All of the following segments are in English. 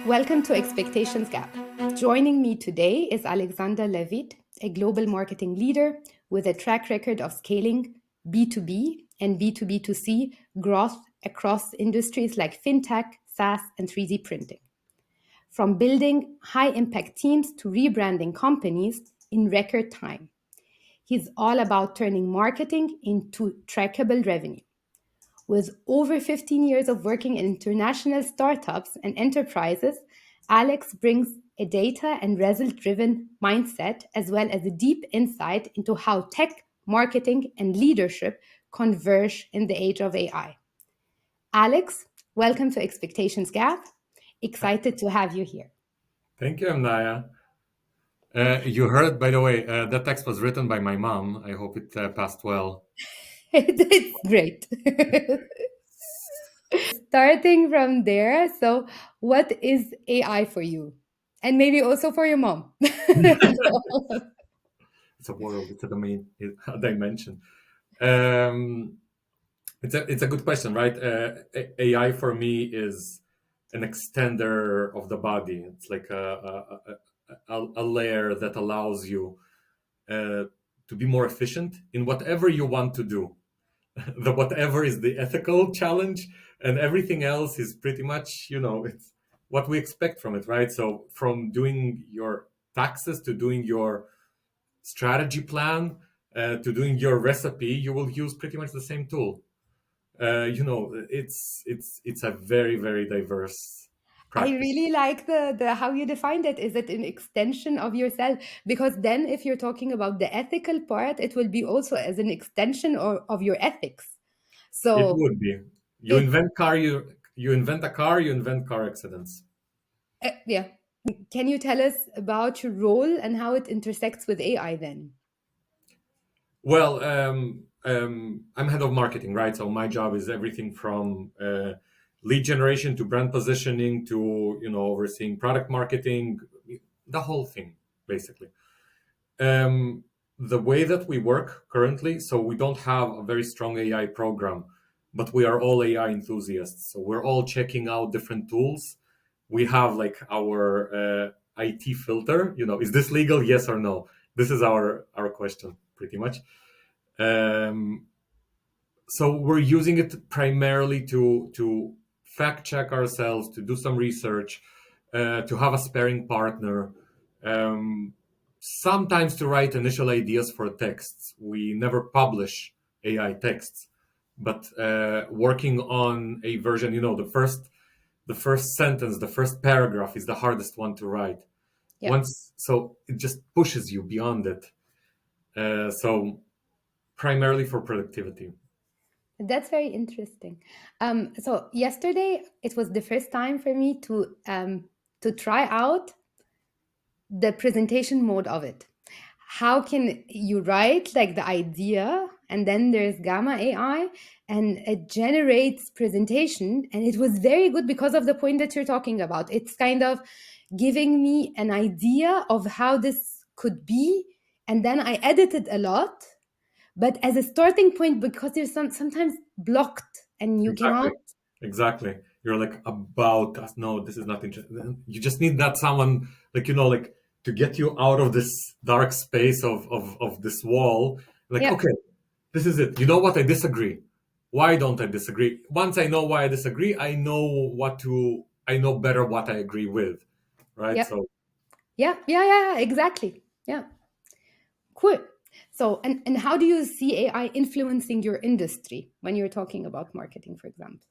Welcome to Expectations Gap. Joining me today is Alexander Levit, a global marketing leader with a track record of scaling B2B and B2B2C growth across industries like fintech, SaaS, and 3D printing. From building high-impact teams to rebranding companies in record time. He's all about turning marketing into trackable revenue. With over 15 years of working in international startups and enterprises, Alex brings a data and result-driven mindset as well as a deep insight into how tech, marketing, and leadership converge in the age of AI. Alex, welcome to Expectations Gap. Excited to have you here. Thank you, Omneya. You heard, by the way, that text was written by my mom. I hope it passed well. It's great. Starting from there, so what is AI for you? And maybe also for your mom. It's a world. It's a domain, a dimension. Um, it's a good question, right? AI for me is an extender of the body. It's like a layer that allows you to be more efficient in whatever you want to do. The whatever is the ethical challenge, and everything else is pretty much, it's what we expect from it, right? So from doing your taxes to doing your strategy plan to doing your recipe, you will use pretty much the same tool. It's a very, very diverse I practice. really like the how you defined it. Is it an extension of yourself? Because then if you're talking about the ethical part, it will be also as an extension of your ethics. It So would be. You it invent car, you invent a car, you invent car accidents. yeah. Can you tell us about your role and how it intersects with AI then? Well, I'm head of marketing, right? So my job is everything from lead generation to brand positioning to overseeing product marketing, the whole thing, basically. The way that we work currently, so we don't have a very strong AI program, but we are all AI enthusiasts. So we're all checking out different tools. We have like our IT filter. Is this legal? Yes or no? This is our question, pretty much. Um, so we're using it primarily to fact check ourselves, to do some research, to have a sparing partner, um, sometimes to write initial ideas for texts. We never publish AI texts, but working on a version, the first sentence, the first paragraph is the hardest one to write. Yeah. So it just pushes you beyond it. So primarily for productivity. That's very interesting. So yesterday it was the first time for me to try out the presentation mode of it. How can you write like the idea, and then there's Gamma AI, and it generates presentation, and it was very good because of the point that you're talking about. It's kind of giving me an idea of how this could be, and then I edited a lot but as a starting point because you're sometimes blocked and you Exactly. cannot. Exactly. You're like about us. No, this is not interesting. You just need that someone like to get you out of this dark space of this wall. Like, Yeah, okay, this is it. You know what? I disagree. Why don't I disagree? Once I know why I disagree, I know better what I agree with. Right. yeah, So yeah, exactly. Yeah, cool. So and how do you see AI influencing your industry when you're talking about marketing, for example?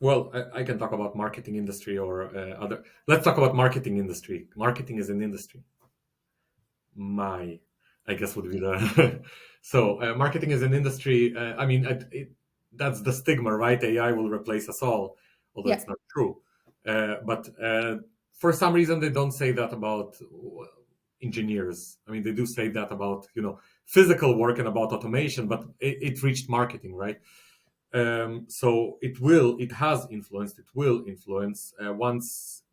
well, I can talk about marketing industry or other. Let's talk about marketing industry. Marketing is an industry. My I guess would be the so marketing is an industry. I mean, that's the stigma, right? AI will replace us all, although Yeah, it's not true. But for some reason, they don't say that about engineers. I mean, they do say that about physical work and about automation, but it reached marketing, right? So it has influenced. It will influence once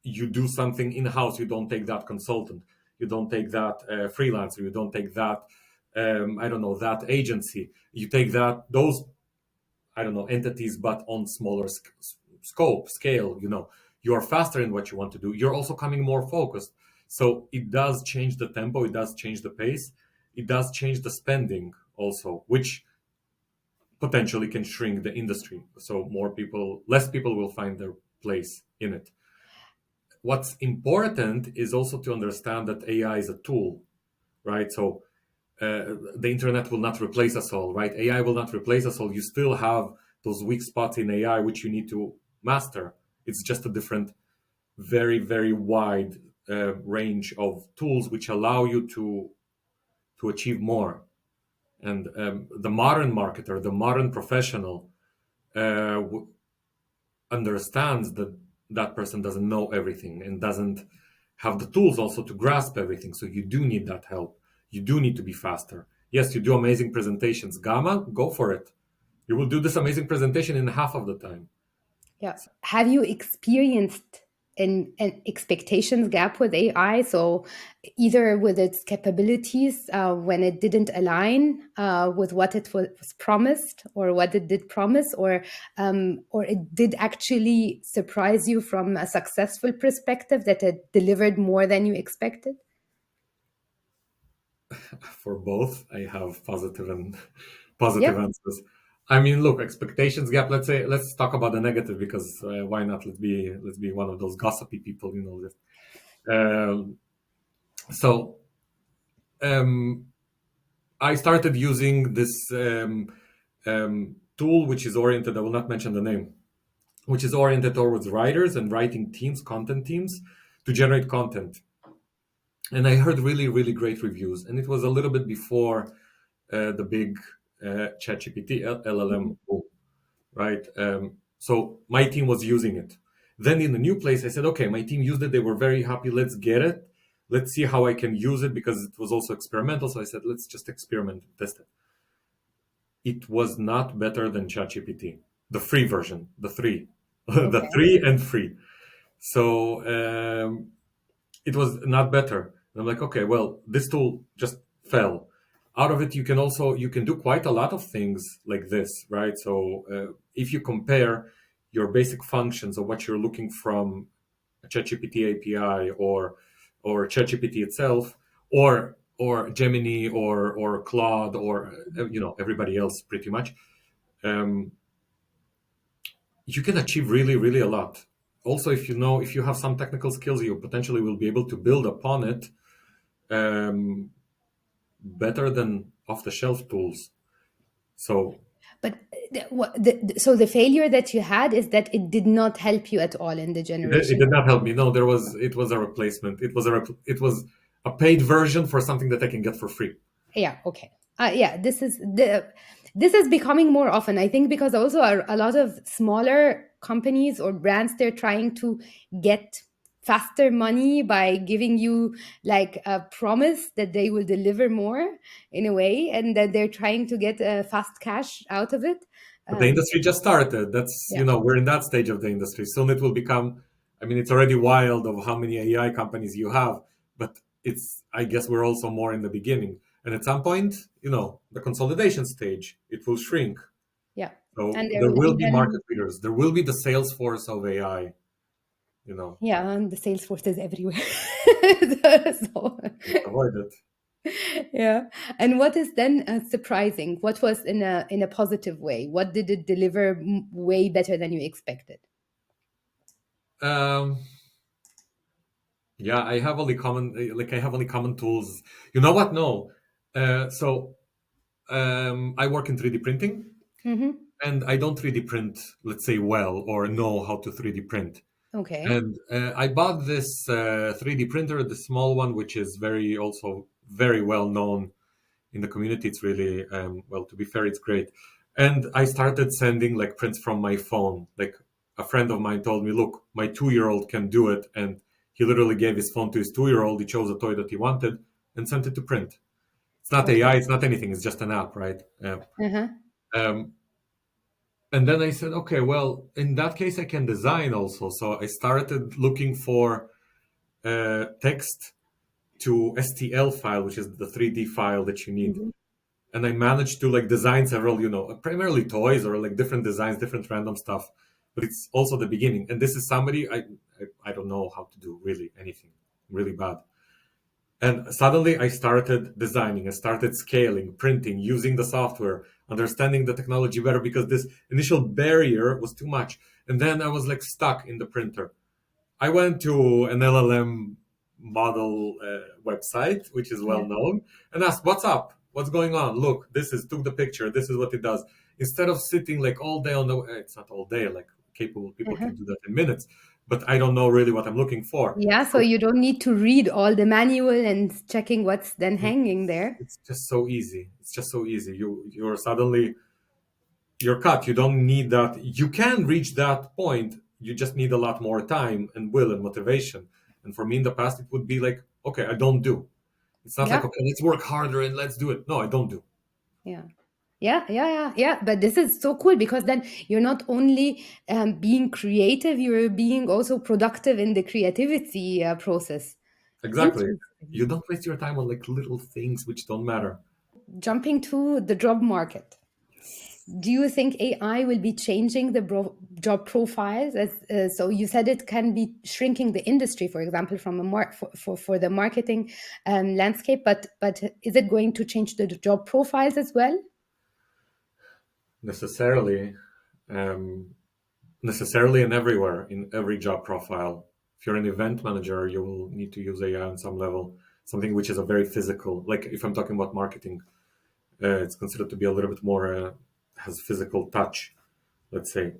you do something in house. You don't take that consultant, you don't take that freelancer, you don't take that I don't know, that agency. You take those I don't know entities, but on smaller scope, scale, you are faster in what you want to do. You're also coming more focused. So it does change the tempo, it does change the pace, it does change the spending also, which potentially can shrink the industry. So less people will find their place in it. What's important is also to understand that AI is a tool, right? So the internet will not replace us all, right? AI will not replace us all. You still have those weak spots in AI which you need to master. It's just a different, very, very wide range of tools which allow you to achieve more. And the modern marketer, the modern professional, uh, understands that that person doesn't know everything and doesn't have the tools also to grasp everything. So you do need that help. You do need to be faster. Yes, you do amazing presentations. Gamma, go for it. You will do this amazing presentation in half of the time. Yeah. Have you experienced an expectations gap with AI? So either with its capabilities when it didn't align with what it was promised or what it did promise, or it did actually surprise you from a successful perspective that it delivered more than you expected? For both, I have positive and Yeah. positive answers. I mean, look, expectations gap. Let's talk about the negative, because why not? Let's be one of those gossipy people, Um, so um, I started using this tool, which is oriented. I will not mention the name, which is oriented towards writers and writing teams, content teams, to generate content. And I heard really, really great reviews. And it was a little bit before the big Chat GPT LLM boom, right? So my team was using it. Then in the new place, I said, okay, my team used it. They were very happy. Let's get it. Let's see how I can use it, because it was also experimental. So I said, let's just experiment and test it. It was not better than ChatGPT, the free version, the three, the Okay. three and free. So it was not better. And I'm like, okay, well, this tool just fell. Out of it, you can do quite a lot of things like this, right? So if you compare your basic functions of what you're looking from a ChatGPT API or ChatGPT itself, or Gemini or Claude, or everybody else pretty much, um, you can achieve really, really a lot. Also, if you have some technical skills, you potentially will be able to build upon it um, better than off-the-shelf tools. So But so the failure that you had is that it did not help you at all in the it generation. did not help me. No, it was a replacement. It was a paid version for something that I can get for free. Yeah, okay. Yeah, this is becoming more often, I think, because also a lot of smaller companies or brands, they're trying to get faster money by giving you like a promise that they will deliver more in a way, and that they're trying to get fast cash out of it. But the Um, industry just started. That's, yeah, we're in that stage of the industry. Soon it will become, I mean, it's already wild of how many AI companies you have, but I guess we're also more in the beginning. And at some point, the consolidation stage, it will shrink. yeah, So and there there will will be be then, market leaders. There will be the Salesforce of AI, you know, yeah, and the Salesforce is everywhere. So, avoid it. yeah. And what is then surprising? What was in a positive way? What did it deliver way better than you expected? Um, yeah, I have only common tools. You know what? No. So I work in 3D printing, Hmm. and I don't 3D print, let's say, well, or know how to 3D print. Okay. And I bought this 3D printer, the small one, which is also very well known in the community. It's really, well, to be fair, it's great. And I started sending like prints from my phone. Like a friend of mine told me, look, my 2-year-old can do it. And he literally gave his phone to his 2-year-old. He chose a toy that he wanted and sent it to print. It's not Okay. AI, it's not anything. It's just an app, right? Uh-huh. Um, and then I said, okay, well, in that case, I can design also. So I started looking for text to STL file, which is the 3D file that you need. Hmm. And I managed to like design several, primarily toys or like different designs, different random stuff but it's also the beginning. And this is somebody I don't know how to do really anything, really bad. And suddenly I started designing, I started scaling, printing, using the software, understanding the technology better, because this initial barrier was too much. And then I was like stuck in the printer. I went to an LLM model website, which is well Yeah. known, and asked, "What's up? What's going on? Look, this is took the picture. This is what it does." Instead of sitting like all day on the, it's not all day. Like capable people Uh-huh. can do that in minutes, but I don't know really what I'm looking for. Yeah, so So you don't need to read all the manual and checking what's then hanging there. it's just so easy. It's just so easy. You're suddenly you're cut. You don't need that. You can reach that point. You just need a lot more time and will and motivation. And for me in the past, it would be like, okay, I don't do. It's not like, Yeah, okay, let's work harder and let's do it. No, I don't do. yeah. Yeah. But this is so cool because then you're not only being creative, you're being also productive in the creativity process. Exactly. Interesting. You don't waste your time on like little things which don't matter. Jumping to the job market. Yes. Do you think AI will be changing the job profiles? So you said it can be shrinking the industry, for example, from a for the marketing landscape. But is it going to change the job profiles as well? Necessarily, um, necessarily and everywhere in every job profile. If you're an event manager, you will need to use AI on some level, something which is a very physical, like if I'm talking about marketing, it's considered to be a little bit more has physical touch, let's say.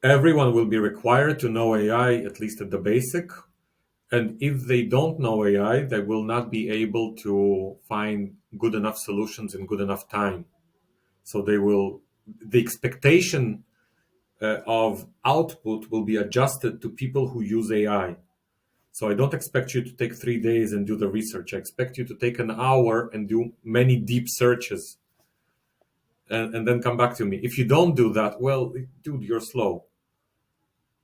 Everyone will be required to know AI, at least at the basic. And if they don't know AI, they will not be able to find good enough solutions in good enough time. So the expectation of output will be adjusted to people who use AI. So I don't expect you to take 3 days and do the research. I expect you to take an hour and do many deep searches and then come back to me. If you don't do that, well, dude, you're slow.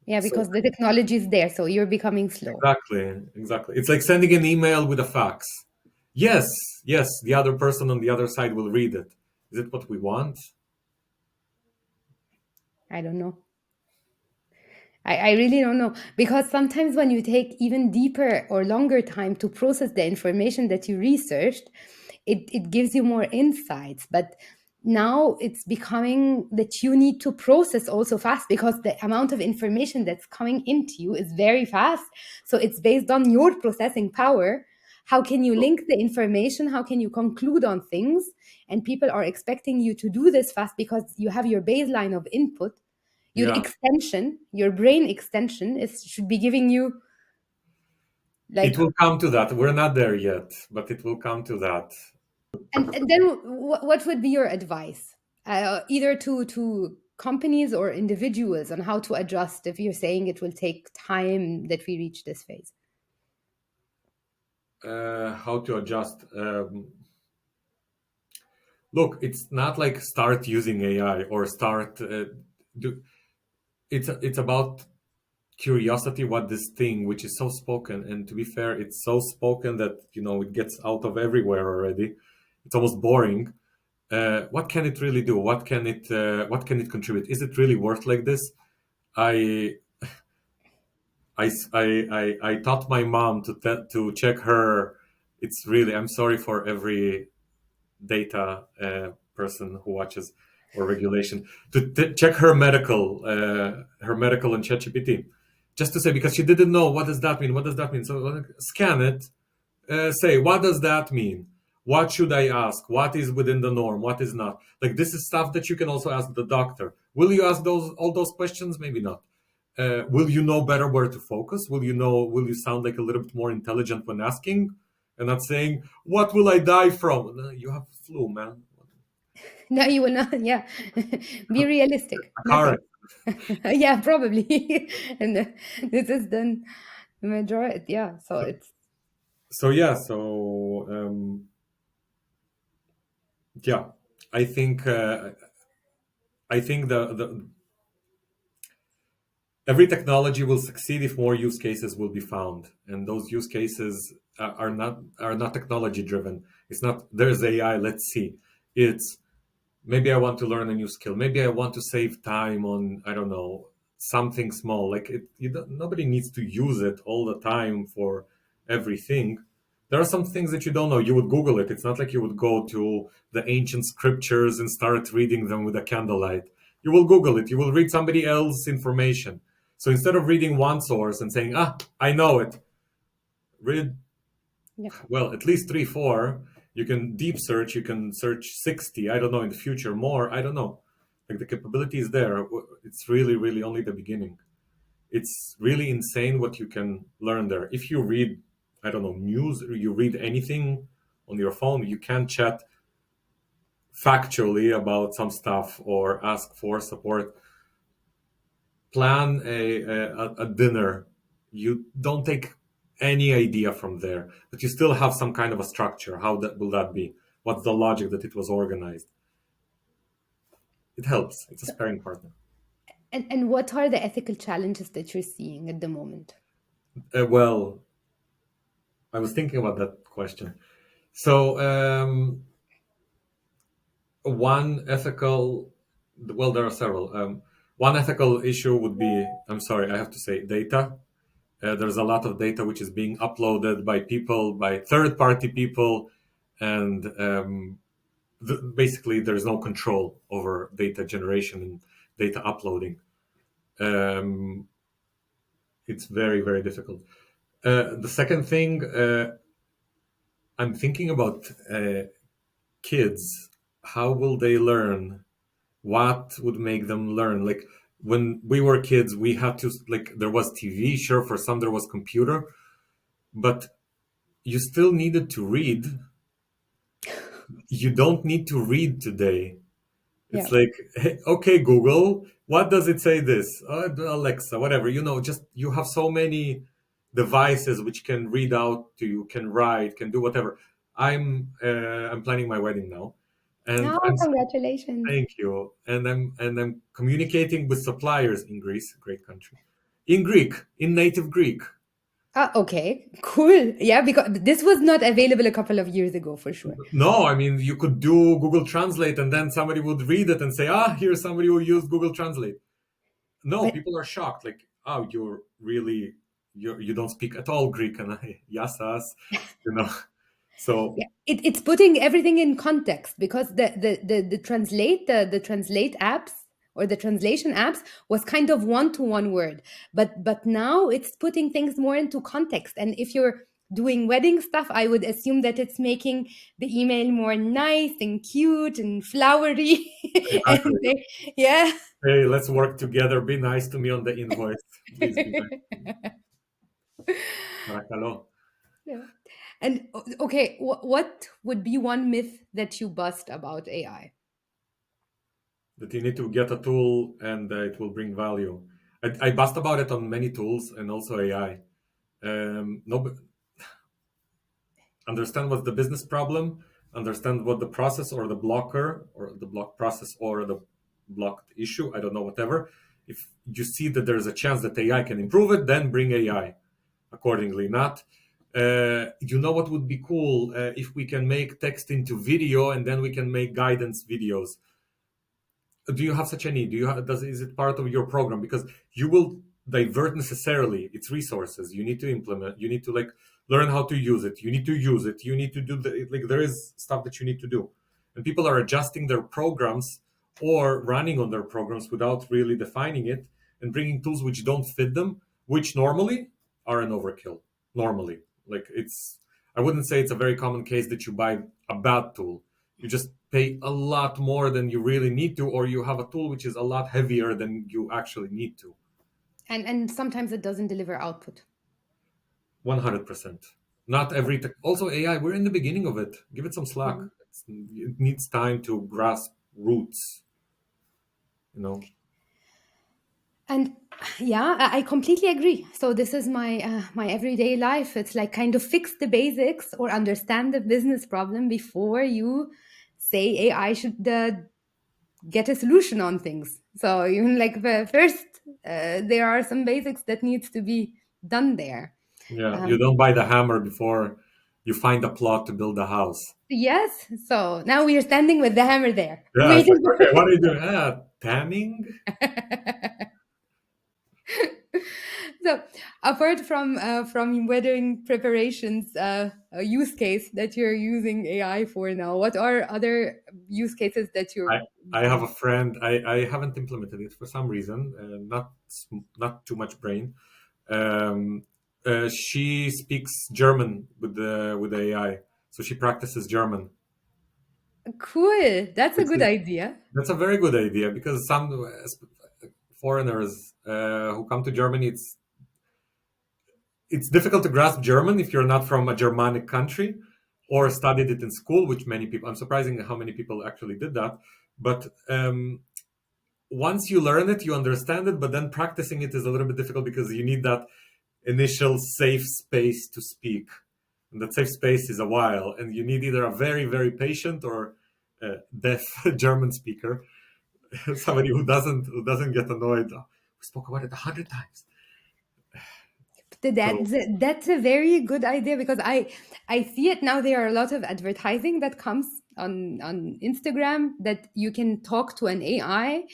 Yeah, So because the technology is there, so you're becoming slow. exactly. It's like sending an email with a fax. Yes, yes, the other person on the other side will read it. Is it what we want? I don't know. I really don't know because sometimes when you take even deeper or longer time to process the information that you researched, it gives you more insights. But now it's becoming that you need to process also fast because the amount of information that's coming into you is very fast. So it's based on your processing power. How can you link the information? How can you conclude on things? And people are expecting you to do this fast because you have your baseline of input, your Yeah, extension, your brain extension is should be giving you it like. will come to that. We're not there yet, but it will come to that. And then what would be your advice, either to companies or individuals, on how to adjust if you're saying it will take time that we reach this phase? How to adjust? Look, it's not like start using AI or start. Do, it's about curiosity. What this thing, which is so spoken, and to be fair, it's so spoken that it gets out of everywhere already. It's almost boring. What can it really do? What can it contribute? Is it really worth like this? I I taught my mom to check her. It's really, I'm sorry for every data person who watches, or regulation, to check her medical on Chat GPT, just to say, because she didn't know what does that mean. What does that mean? So scan it, say what does that mean. What should I ask? What is within the norm? What is not? Like, this is stuff that you can also ask the doctor. Will you ask all those questions? Maybe not. Will you know better where to focus? Will you sound like a little bit more intelligent when asking, and not saying, what will I die from? No, you have flu, man. No, you will not. Yeah, be realistic. A car. Nothing. Yeah, probably. And this is then the majority. Yeah, so it's. So yeah, yeah, I think the every technology will succeed if more use cases will be found, and those use cases are not technology driven. It's not there's AI, let's see. It's maybe I want to learn a new skill. Maybe I want to save time on, I don't know, something small. Like nobody needs to use it all the time for everything. There are some things that you don't know. You would Google it. It's not like you would go to the ancient scriptures and start reading them with a candlelight. You will Google it. You will read somebody else's information. So instead of reading one source and saying, I know it, read, Yeah. well, at least three, four. You can deep search, you can search 60. I don't know, in the future, more. I don't know. Like the capability is there. It's really, really only the beginning. It's really insane what you can learn there. If you read, I don't know, news, or you read anything on your phone, you can chat factually about some stuff or ask for support. Plan a dinner. You don't take any idea from there, but you still have some kind of a structure. How that will that be? What's the logic that it was organized? It helps. It's a sparring partner. And what are the ethical challenges that you're seeing at the moment? Well, I was thinking about that question. So, one ethical, well, there are several. One ethical issue would be, I'm sorry, I have to say, data. There's a lot of data which is being uploaded by people, by third-party people, and basically there's no control over data generation and data uploading. It's very, very difficult. The second thing, I'm thinking about kids. How will they learn? What would make them learn? Like when we were kids, we had to, like, there was TV, sure, for some there was computer, but you still needed to read. You don't need to read today. It's Yeah. like, hey, okay, Google, what does it say this? Alexa, whatever, just you have so many devices which can read out to you, can write, can do whatever. I'm planning my wedding now, and Oh, I'm congratulations. thank you. And I'm communicating with suppliers in Greece, great country, in Greek, in native Greek. Ah, okay, cool. Yeah, because this was not available a couple of years ago for sure. No, I mean, you could do Google Translate and then somebody would read it and say, here's somebody who used Google Translate. No, But people are shocked. Like, you're really, you don't speak at all Greek, and yasas, you know. So yeah, it's putting everything in context because the translate apps or the translation apps was kind of one to one word, but now it's putting things more into context. And if you're doing wedding stuff, I would assume that it's making the email more nice and cute and flowery. And exactly. yeah. Hey, let's work together. Be nice to me on the invoice. Please be nice to me. Barakalo. Yeah. And okay, what would be one myth that you bust about AI? That you need to get a tool and it will bring value. I bust about it on many tools and also AI. No, understand what's the business problem, understand what the process or the blocker or the block process or the blocked issue, I don't know, whatever. If you see that there's a chance that AI can improve it, then bring AI accordingly. Not, you know what would be cool if we can make text into video and then we can make guidance videos. Do you have such a need? Is it part of your program? Because you will divert necessarily its resources. You need to implement. You need to learn how to use it. You need to use it. You need to do there is stuff that you need to do, and people are adjusting their programs or running on their programs without really defining it and bringing tools which don't fit them, which normally are an overkill. Normally, I wouldn't say it's a very common case that you buy a bad tool. You just pay a lot more than you really need to, or you have a tool which is a lot heavier than you actually need to. And sometimes it doesn't deliver output. 100%. Not every also AI, we're in the beginning of it. Give it some slack. Mhm. It needs time to grasp roots, you know. And yeah, I completely agree. So this is my everyday life. It's like kind of fix the basics or understand the business problem before you say AI should get a solution on things. So even like first, there are some basics that needs to be done there. Yeah, you Um, don't buy the hammer before you find a plot to build a house. yes. So now we are standing with the hammer there, Yeah, it's like, waiting. okay, what are you doing? Tanning? So, apart from wedding preparations, a use case that you're using AI for now, what are other use cases that you're I I have a friend. I haven't implemented it for some reason. Not too much brain. Um, she speaks German with the AI, so she practices German. cool? That's a Which good is idea. That's a very good idea because some foreigners who come to Germany, it's difficult to grasp German if you're not from a Germanic country or studied it in school, which many people. I'm surprising how many people actually did that. But once you learn it, you understand it. But then practicing it is a little bit difficult because you need that initial safe space to speak, and that safe space is a while, and you need either a very patient or deaf German speaker, somebody who doesn't get annoyed. "Oh, we spoke about it 100 times." So That's a very good idea because I see it now. There are a lot of advertising that comes on Instagram that you can talk to an AI.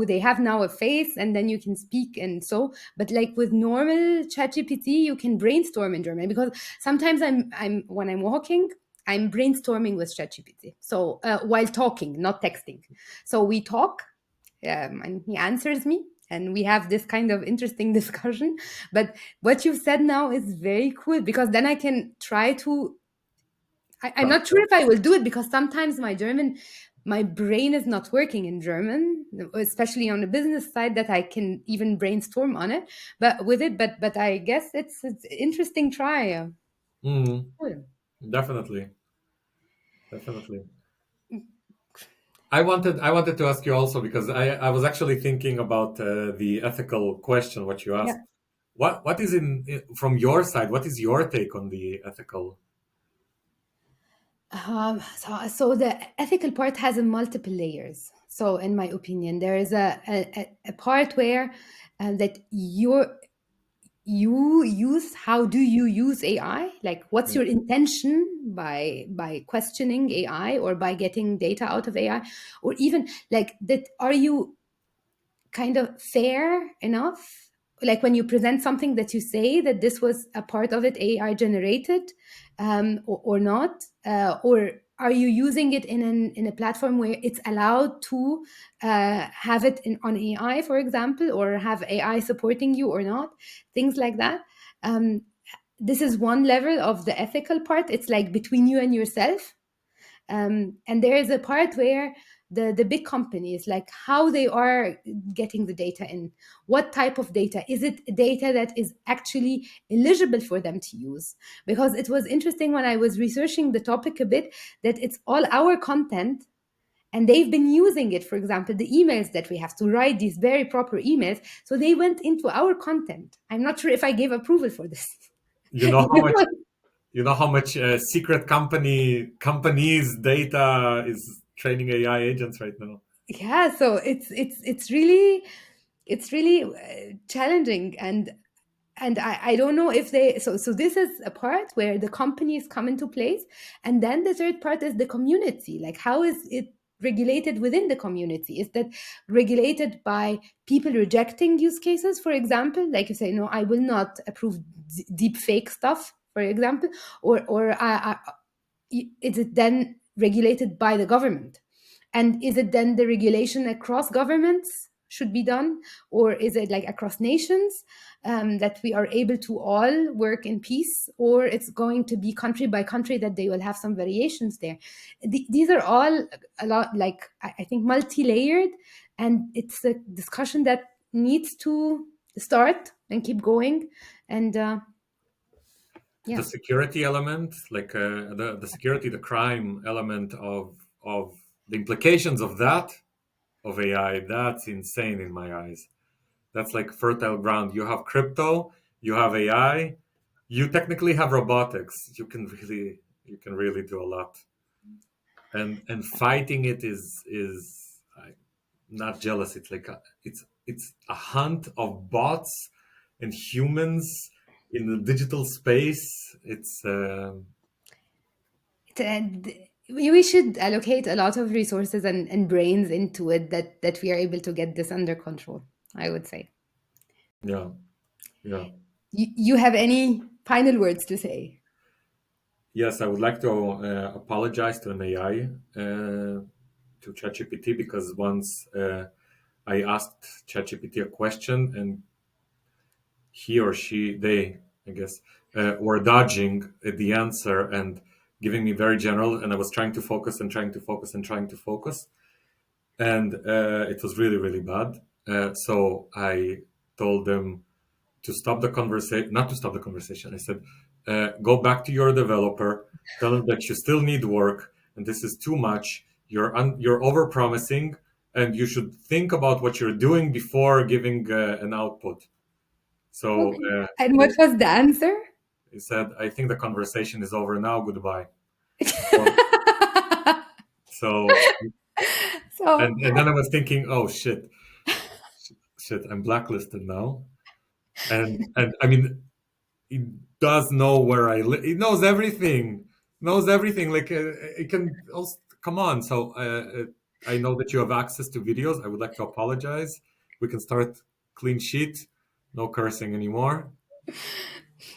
They have now a face, and then you can speak and so. But like with normal Chat GPT, you can brainstorm in German because sometimes I'm when I'm walking. I'm brainstorming with ChatGPT. So while talking, not texting. So we talk, and he answers me, and we have this kind of interesting discussion. But what you've said now is very cool because then I can try to. I'm not sure practice. if I will do it because sometimes my brain is not working in German, especially on the business side, that I can even brainstorm on it. But with it, but I guess it's interesting try. Mm, Cool. definitely, definitely. I wanted to ask you also because I was actually thinking about the ethical question what you Yeah. asked. What is from your side? What is your take on the ethical? So the ethical part has a multiple layers. So in my opinion, there is a part where that you use how do you use AI? Like what's Yeah. your intention by questioning AI or by getting data out of AI? Or even like that, are you kind of fair enough, like when you present something that you say that this was a part of it AI generated, or not, or are you using it in a platform where it's allowed to have it on AI, for example, or have AI supporting you or not, things like that. um, this is one level of the ethical part. It's like between you and yourself. And there is a part where the big companies, like how they are getting the data in, what type of data is it, data that is actually eligible for them to use. Because it was interesting when I was researching the topic a bit, that it's all our content, and they've been using it, for example, the emails that we have to write, these very proper emails, so they went into our content. I'm not sure if I gave approval for this. You know how much you know how much secret companies data is training AI agents right now. Yeah, so it's really challenging. And I don't know if they, so this is a part where the companies come into place. And then the third part is the community. Like how is it regulated within the community? Is that regulated by people rejecting use cases, for example, like you say, no, I will not approve deep fake stuff, for example, or is it then regulated by the government? And is it then the regulation across governments should be done, or is it like across nations, that we are able to all work in peace, or it's going to be country by country that they will have some variations there? These are all a lot, like I think, multi-layered, and it's a discussion that needs to start and keep going. And The yeah. security element, like the security, the crime element of the implications of that of AI, that's insane in my eyes. That's like fertile ground. You have crypto, you have AI, you technically have robotics. You can really do a lot. And fighting it is not jealous. It's like it's a hunt of bots and humans in the digital space. It's And we should allocate a lot of resources and brains into it, that we are able to get this under control, I would say. yeah. Yeah. You have any final words to say? Yes, I would like to apologize to an AI, to ChatGPT, because once I asked ChatGPT a question, and he or she, they, I guess, were dodging the answer and giving me very general, and I was trying to focus and trying to focus and trying to focus, and it was really, really bad. So I told them to stop the conversation, not to stop the conversation. I said, go back to your developer, tell them that you still need work, and this is too much. You're over promising, and you should think about what you're doing before giving an output. So Okay. And what was the answer? he said, I think the conversation is over now. Goodbye. So, so So, and then I was thinking, oh shit, I'm blacklisted now. And I mean, he does know where I live. He knows everything. Knows everything. Like it can also come on. So I know that you have access to videos. I would like to apologize. We can start clean sheet. No cursing anymore.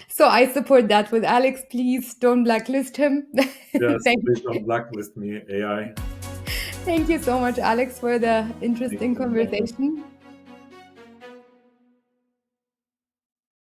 so I support that with Alex. Please don't blacklist him. Yes, Thank please you. don't blacklist me, AI. Thank you so much, Alex, for the Thank interesting you. conversation.